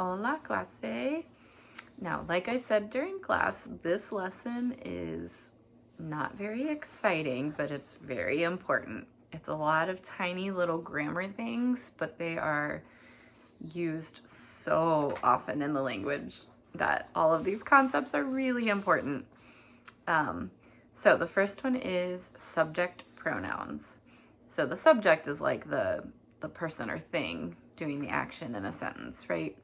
Hola, clase. Now, like I said during class, this lesson is not very exciting, but it's very important. It's a lot of tiny little grammar things, but they are used so often in the language that all of these concepts are really important. So the first one is subject pronouns. So the subject is like the person or thing doing the action in a sentence, right?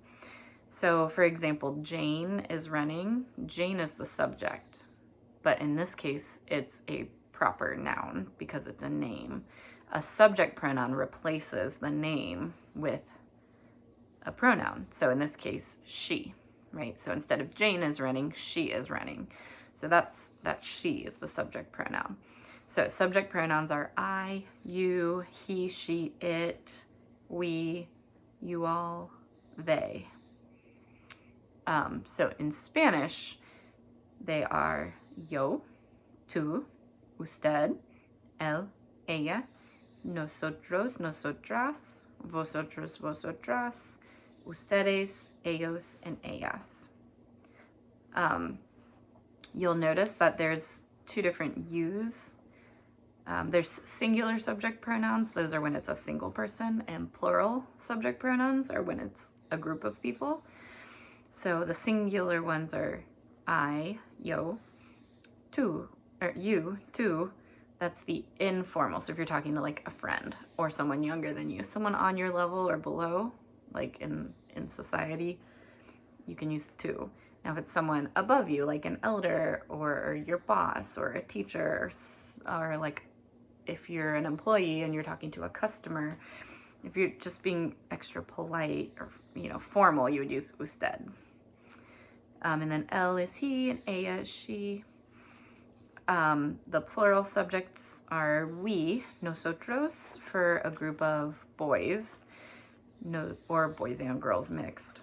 So for example, Jane is running. Jane is the subject, but in this case, it's a proper noun because it's a name. A subject pronoun replaces the name with a pronoun. So in this case, she, right? So instead of Jane is running, she is running. So that she is the subject pronoun. So subject pronouns are I, you, he, she, it, we, you all, they. So in Spanish, they are yo, tú, usted, él, ella, nosotros, nosotras, vosotros, vosotras, ustedes, ellos, and ellas. You'll notice that there's two different yous. There's singular subject pronouns. Those are when it's a single person, and plural subject pronouns are when it's a group of people. So the singular ones are I, yo, tú, or you, tú. That's the informal. So if you're talking to like a friend or someone younger than you, someone on your level or below, like in society, you can use tú. Now if it's someone above you, like an elder or your boss or a teacher, or like if you're an employee and you're talking to a customer, if you're just being extra polite or formal, you would use usted. And then él is he and ella is she. The plural subjects are we, nosotros, for a group of boys, or boys and girls mixed.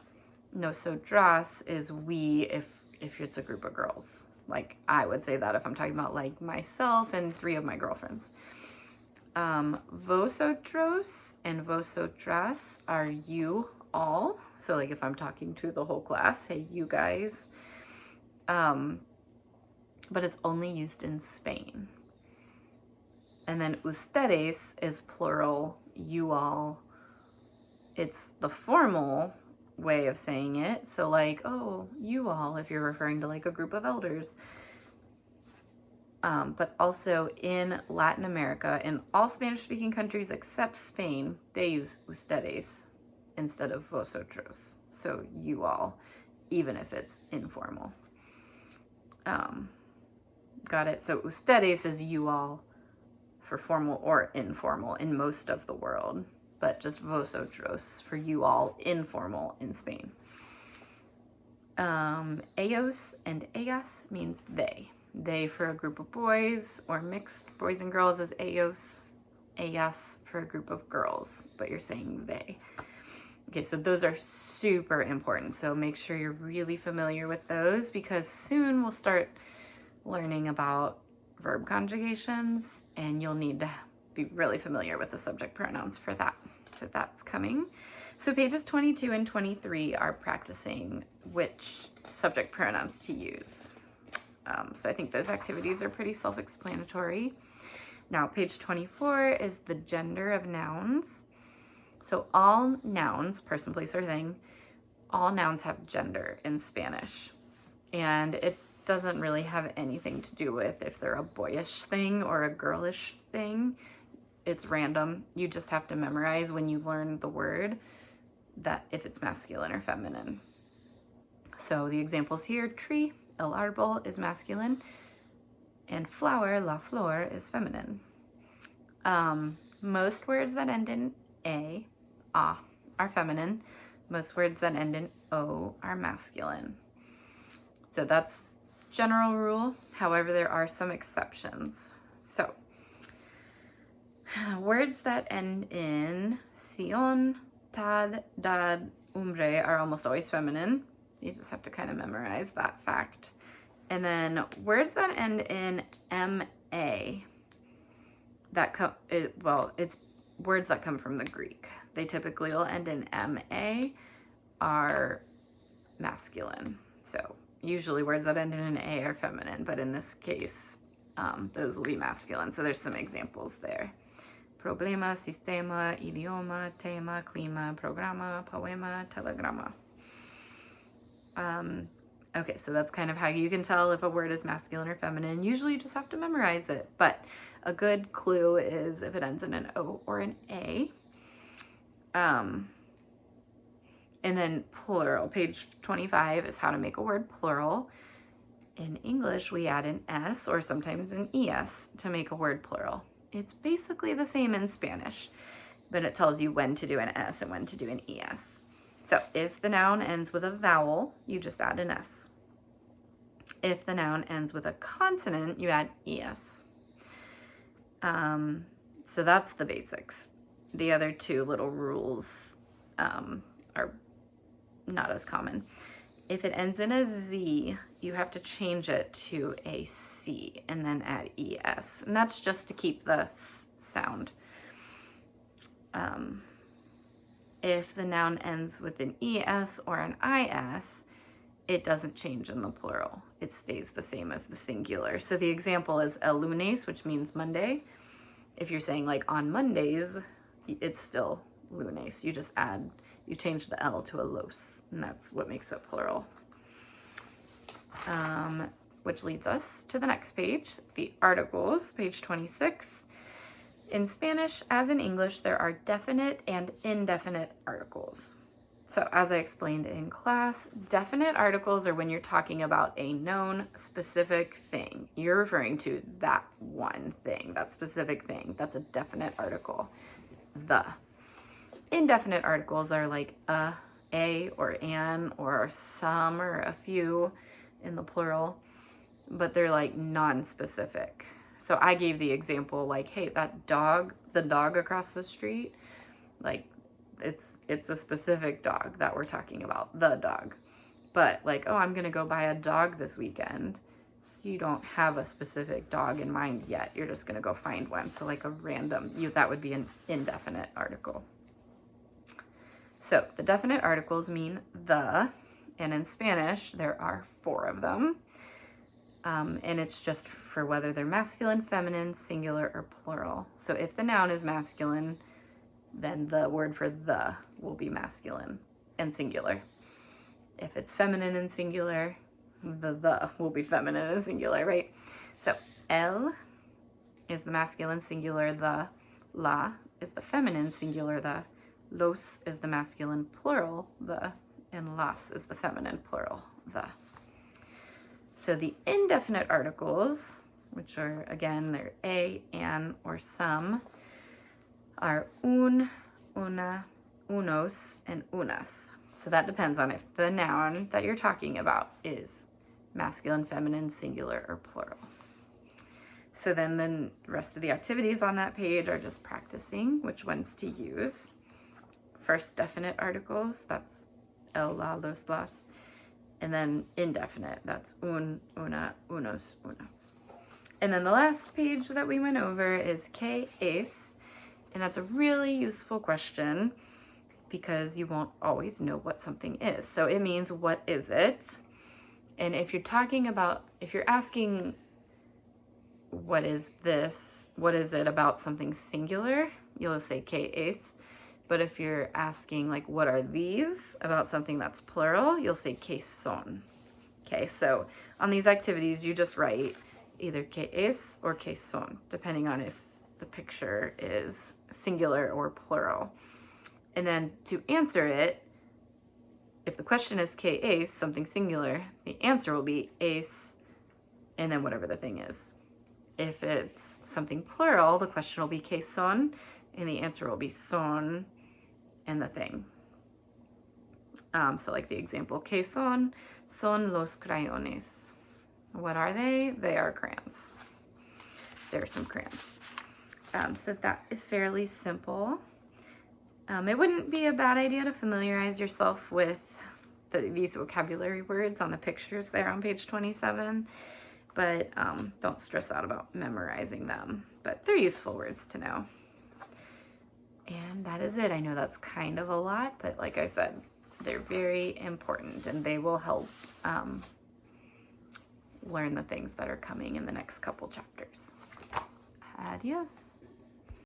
Nosotras is we if it's a group of girls. Like I would say that if I'm talking about like myself and 3 of my girlfriends. Vosotros and vosotras are you all. So like if I'm talking to the whole class, hey, you guys. But it's only used in Spain. And then ustedes is plural, you all. It's the formal way of saying it. So like, oh, you all, if you're referring to like a group of elders. But also in Latin America, in all Spanish-speaking countries except Spain, they use ustedes instead of vosotros. So you all, even if it's informal. Got it? So ustedes is you all for formal or informal in most of the world, but just vosotros for you all informal in Spain. Ellos and ellas means they. They for a group of boys or mixed boys and girls is ellos. Ellas for a group of girls, but you're saying they. Okay, so those are super important. So make sure you're really familiar with those because soon we'll start learning about verb conjugations and you'll need to be really familiar with the subject pronouns for that. So that's coming. So pages 22 and 23 are practicing which subject pronouns to use. So I think those activities are pretty self-explanatory. Now page 24 is the gender of nouns. So all nouns, person, place, or thing, all nouns have gender in Spanish. And it doesn't really have anything to do with if they're a boyish thing or a girlish thing. It's random. You just have to memorize when you learn the word that if it's masculine or feminine. So the examples here, tree, el árbol is masculine, and flower, la flor, is feminine. Most words that end in a, are feminine. Most words that end in o are masculine. So that's general rule. However, there are some exceptions. So words that end in sion, tad, dad, umbre are almost always feminine. You just have to kind of memorize that fact. And then words that end in ma, it's words that come from the Greek. They typically will end in ma, are masculine. So usually words that end in an A are feminine, but in this case, those will be masculine. So there's some examples there. Problema, sistema, idioma, tema, clima, programa, poema, telegrama. Okay, so that's kind of how you can tell if a word is masculine or feminine. Usually you just have to memorize it, but a good clue is if it ends in an O or an A. And then plural, page 25 is how to make a word plural. In English, we add an S or sometimes an ES to make a word plural. It's basically the same in Spanish, but it tells you when to do an S and when to do an ES. So if the noun ends with a vowel, you just add an S. If the noun ends with a consonant, you add ES. So that's the basics. The other two little rules are not as common. If it ends in a Z, you have to change it to a C and then add ES. And that's just to keep the S sound. If the noun ends with an ES or an IS, it doesn't change in the plural. It stays the same as the singular. So the example is el lunes, which means Monday. If you're saying like on Mondays, it's still lunes. You change the L to a los, and that's what makes it plural. Which leads us to the next page, the articles, page 26. In Spanish, as in English, there are definite and indefinite articles. So as I explained in class, definite articles are when you're talking about a known specific thing. You're referring to that one thing, that specific thing. That's a definite article. The. Indefinite articles are like a or an, or some, or a few in the plural, but they're like non-specific. So I gave the example like, hey, that dog, the dog across the street, like it's a specific dog that we're talking about, the dog. But like, oh, I'm gonna go buy a dog this weekend. You don't have a specific dog in mind yet. You're just gonna go find one. So like a random, that would be an indefinite article. So the definite articles mean the, and in Spanish, there are 4 of them. And it's just for whether they're masculine, feminine, singular, or plural. So if the noun is masculine, then the word for the will be masculine and singular. If it's feminine and singular, the will be feminine and singular, right? So el is the masculine singular, the. La is the feminine singular, the. Los is the masculine plural, the. And las is the feminine plural, the. So the indefinite articles, which are, again, they're a, an, or some, are un, una, unos, and unas. So that depends on if the noun that you're talking about is masculine, feminine, singular, or plural. So then the rest of the activities on that page are just practicing which ones to use. First, definite articles, that's el, la, los, las. And then indefinite, that's un, una, unos, unas. And then the last page that we went over is ¿qué es? And that's a really useful question because you won't always know what something is. So it means, what is it? And if you're asking, what is this? What is it about something singular? You'll say ¿qué es? But if you're asking, like, what are these about something that's plural, you'll say ¿qué son? Okay, so on these activities, you just write either ¿qué es? Or ¿qué son? Depending on if the picture is singular or plural. And then to answer it, if the question is ¿qué es? Something singular, the answer will be es, and then whatever the thing is. If it's something plural, the question will be ¿qué son? And the answer will be son and the thing. So like the example, ¿qué son? Son los crayones. What are they? They are crayons. There are some crayons. So that is fairly simple. It wouldn't be a bad idea to familiarize yourself with these vocabulary words on the pictures there on page 27, but don't stress out about memorizing them. But they're useful words to know. And that is it. I know that's kind of a lot, but like I said, They're very important, and they will help learn the things that are coming in the next couple chapters. Adios.